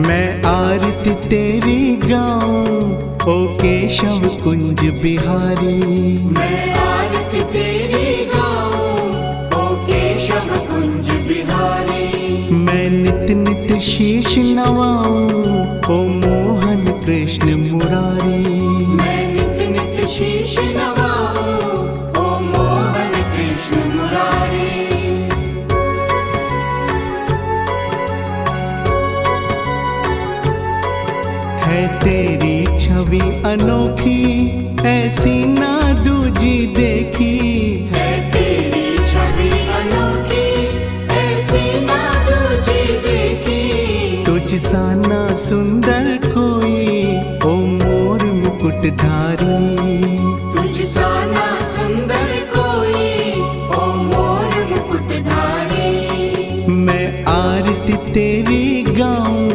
मैं आरती तेरी गाऊं ओ केशव कुंज बिहारी। मैं आरती तेरी गाऊं ओ केशव कुंज बिहारी। मैं नित नित शीश नवाऊं ओ मोहन कृष्ण मुरारी। मैं नित नित शीश नवाऊं ओ मोहन कृष्ण मुरारी। है तेरी छवि अनोखी ऐसी ना दूजी देखी। है तेरी छवि अनोखी ऐसी ना दूजी देखी। तुझ सा ना सुंदर कोई ओ मोर मुकुटधारी। तुझ सा ना सुंदर कोई ओ मोर मुकुटधारी। मैं आरती तेरी गाऊं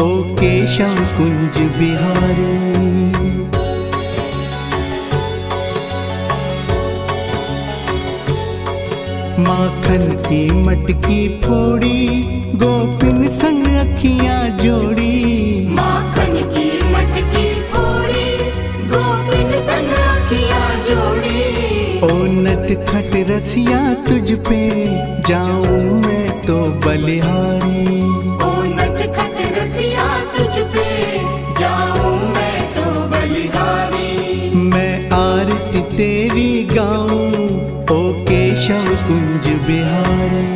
ओ केशव कुंज बिहारी। माखन की मटकी फोड़ी गोपिन संग अखियां जोड़ी। माखन की मटकी फोड़ी गोपिन संग अखियां जोड़ी। ओ नटखट रसिया तुझ पे जाऊं मैं तो बलिहारी। ओ नटखट रसिया तुझ पे जाऊं मैं तो बलिहारी। मैं आरती तेरी गाऊं ओ केशव कुंज बिहारी।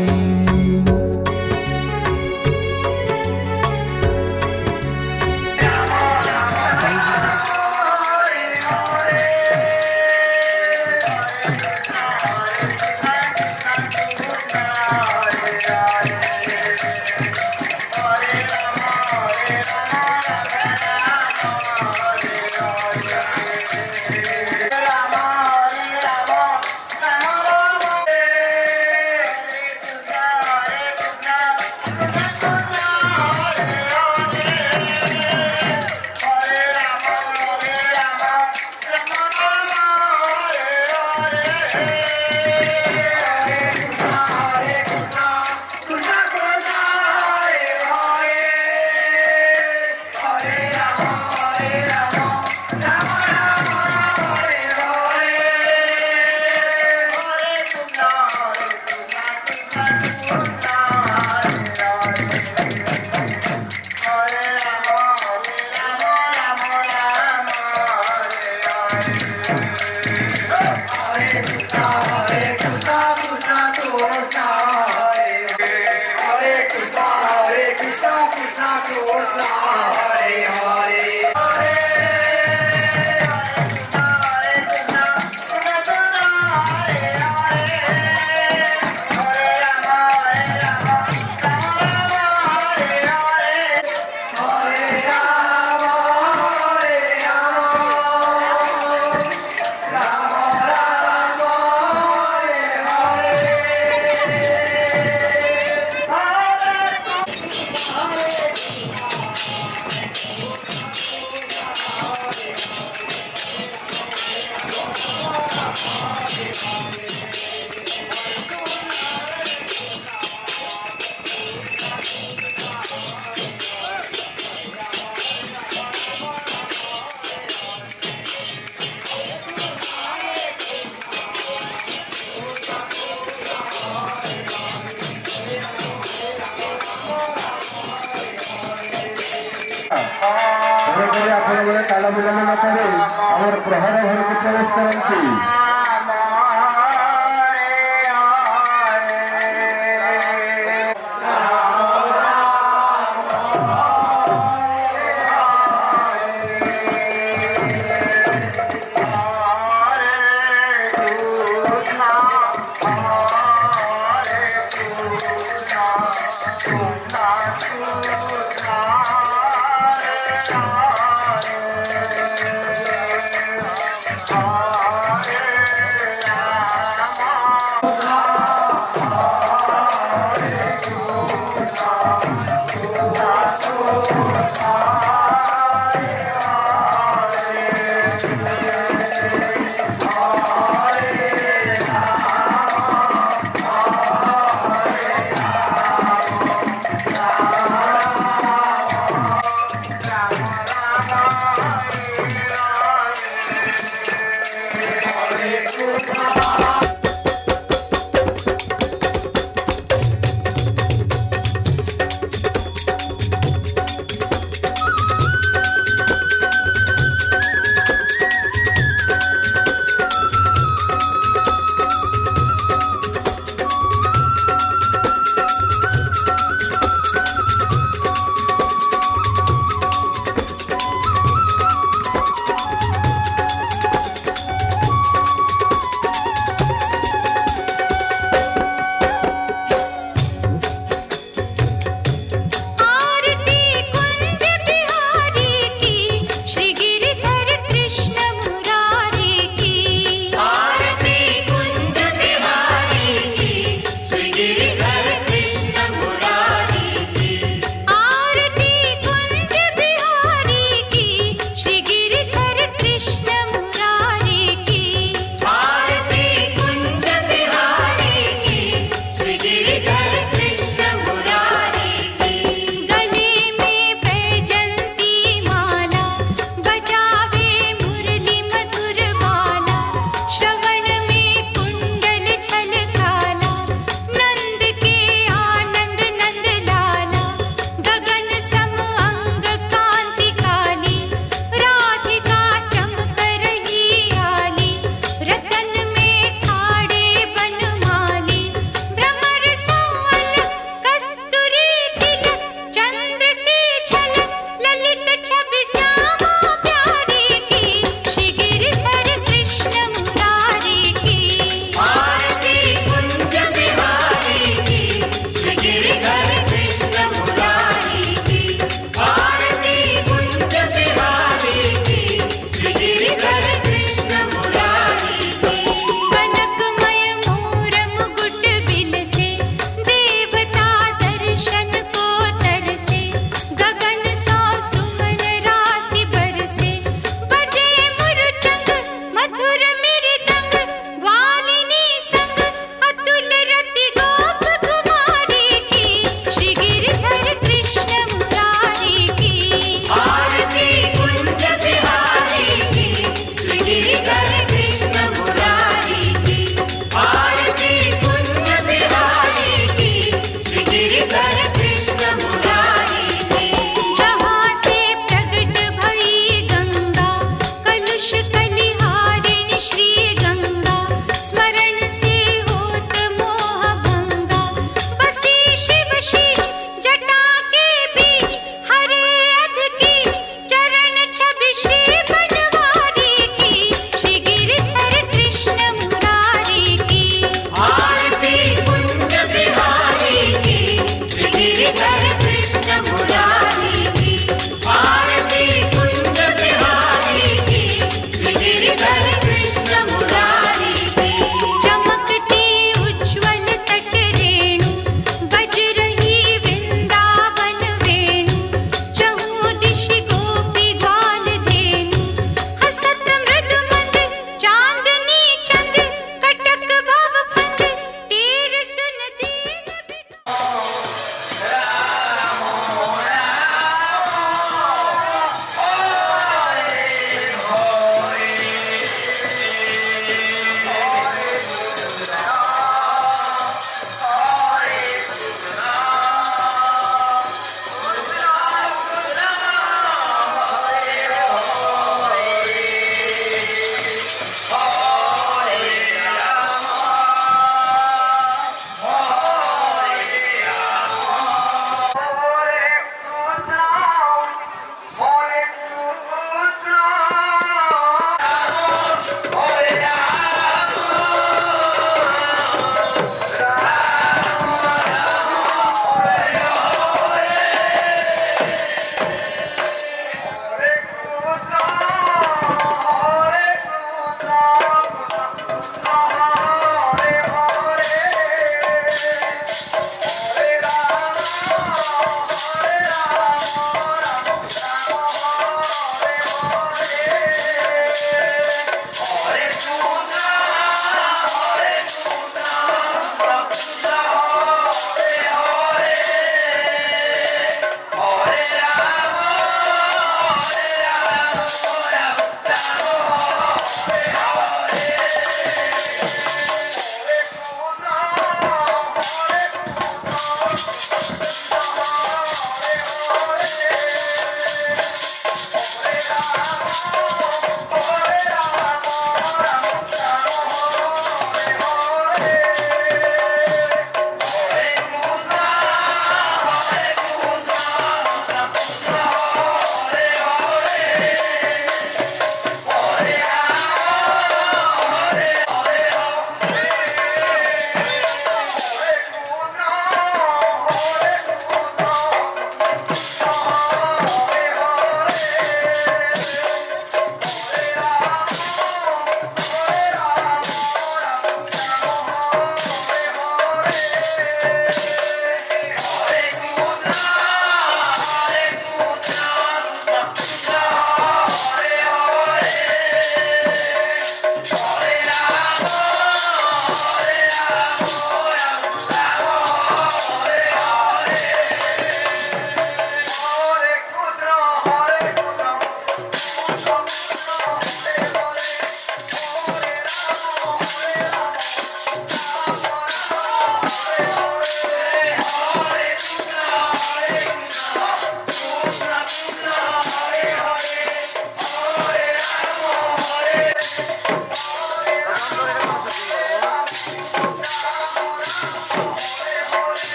ଦୟାକରି ଆପଣମାନେ ତାଳ ବିଳମ୍ବ ନ କରି ଆମର ପ୍ରହାର ଘରକୁ ପ୍ରବେଶ କରନ୍ତି।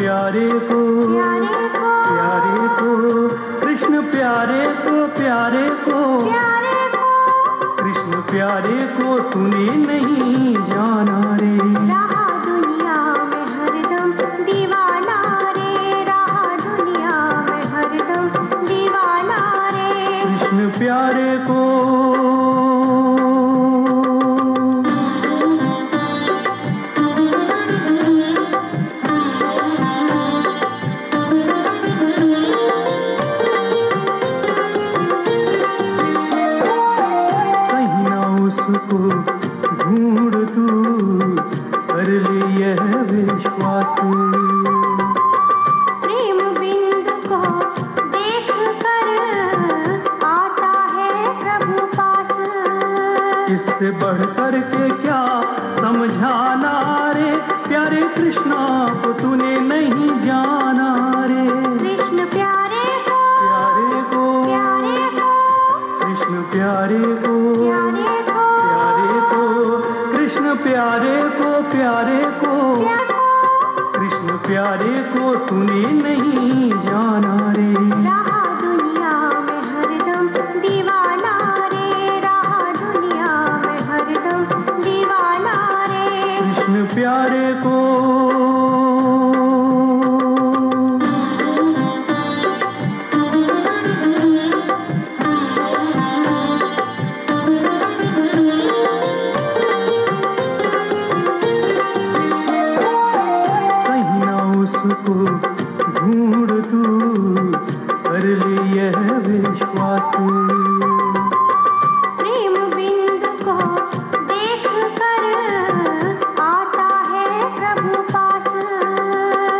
प्यारे को कृष्ण प्यारे को कृष्ण प्यारे को तूने नहीं जाना रे। रहा दुनिया में हरदम दीवाना रे, रहा दुनिया में हरदम दीवाना रे। कृष्ण प्यारे को उसको ढूंढ तू कर ले यह विश्वास। प्रेम बिंदु को देख कर आता है प्रभु पास। इससे बढ़कर के क्या समझाना रे, प्यारे कृष्णा को तूने नहीं जाना रे। कृष्ण प्यारे को कृष्ण प्यारे को कृष्ण प्यारे को कृष्ण प्यारे को तूने नहीं जाना रे। रहा दुनिया में हरदम दीवाना रे, रहा दुनिया में हरदम दीवाना रे। कृष्ण प्यारे को उसको ढूंढ तू कर ले यह विश्वास। प्रेम बिंदु को देख कर आता है प्रभु पास।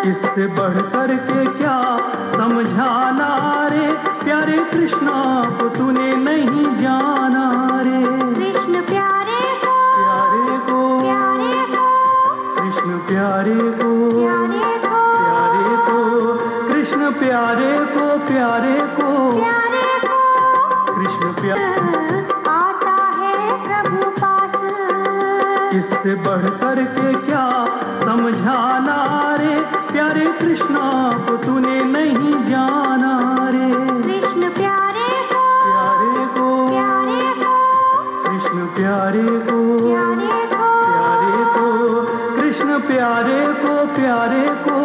इससे बढ़कर के क्या समझाना रे, प्यारे कृष्णा को तूने नहीं जाना रे। कृष्ण प्यारे को कृष्ण प्यारे को कृष्ण प्यारे को कृष्ण प्यारे आता है प्रभु पास। इससे बढ़कर के क्या समझाना रे, प्यारे कृष्णा को तूने नहीं जाना रे। कृष्ण प्यारे को कृष्ण प्यारे को कृष्ण प्यारे को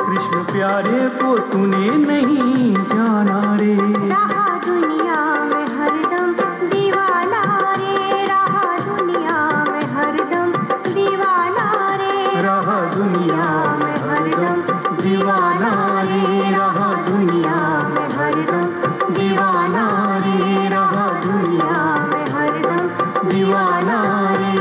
कृष्ण प्यारे को तूने नहीं जाना रे। रहा दुनिया में हरदम दीवाना रे, रहा दुनिया में हरदम दीवाना रे। रहा दुनिया में हरदम दीवाना रे, रहा दुनिया में हरदम दीवाना रे, रहा दुनिया में हरदम दीवाना रे।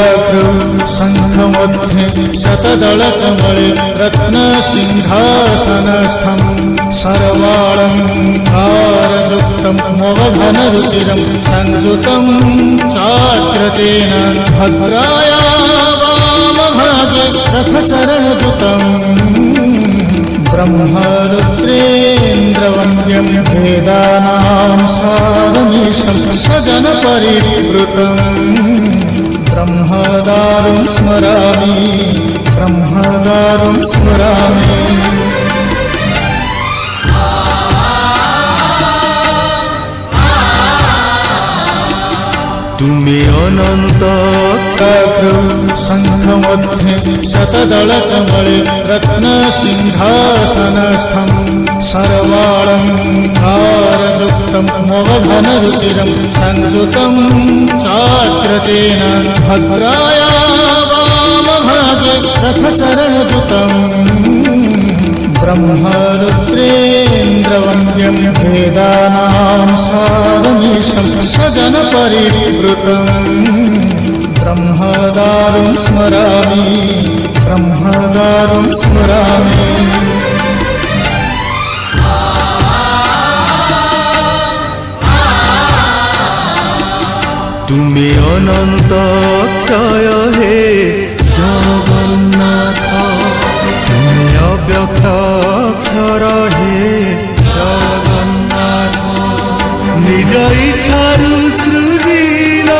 व्याघ्रौ शङ्खमध्ये शतदलकमले रत्नसिंहासनस्थं सर्वालङ्कारयुक्तं मोहघनरुचिरं संयुतं चाग्रतेन भद्राया वामभागे रथचरणयुतम् ब्रह्मरुद्रेन्द्रवन्द्यं वेदानां सारमीशं सजनपरिवृतम् ब्रह्मदारुं स्मरामि ब्रह्मदारुं स्मरामि। তুমি অনন্ত व्याघ्रौ शङ्खमध्ये शतदलकमले रत्नसिंहासनस्थं सर्वालङ्कारयुक्तं मोहघनरुचिरं संयुतं चाग्रतेन भद्राया वामभागे रथचरणयुतम् ब्रह्मरुद्रेन्द्रवन्द्यं वेदानां सारमीशं सजनपरिवृतम् ब्रह्मदारुं स्मरामि ब्रह्मदारुं स्मरामि। তুমি অনন্ত ক্ষয় হে জগন্নাথ, তুমি অব্যক্ত অক্ষর হে জগন্নাথ। নিজ ইচ্ছারু সৃজিল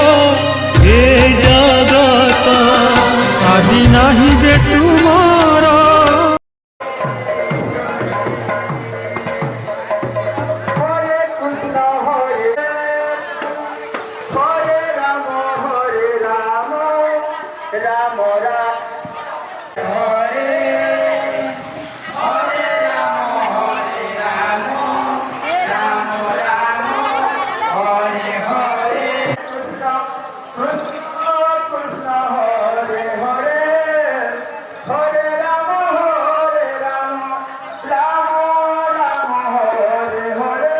এ জগত, আদি নাহি যে তুমার। হরে কৃষ্ণ হরে হরে রাম রাম রাম হরে হরে রাম রাম রাম হরে হরে কৃষ্ণ কৃষ্ণ কৃষ্ণ হরে হরে হরে রাম রাম রাম হরে হরে।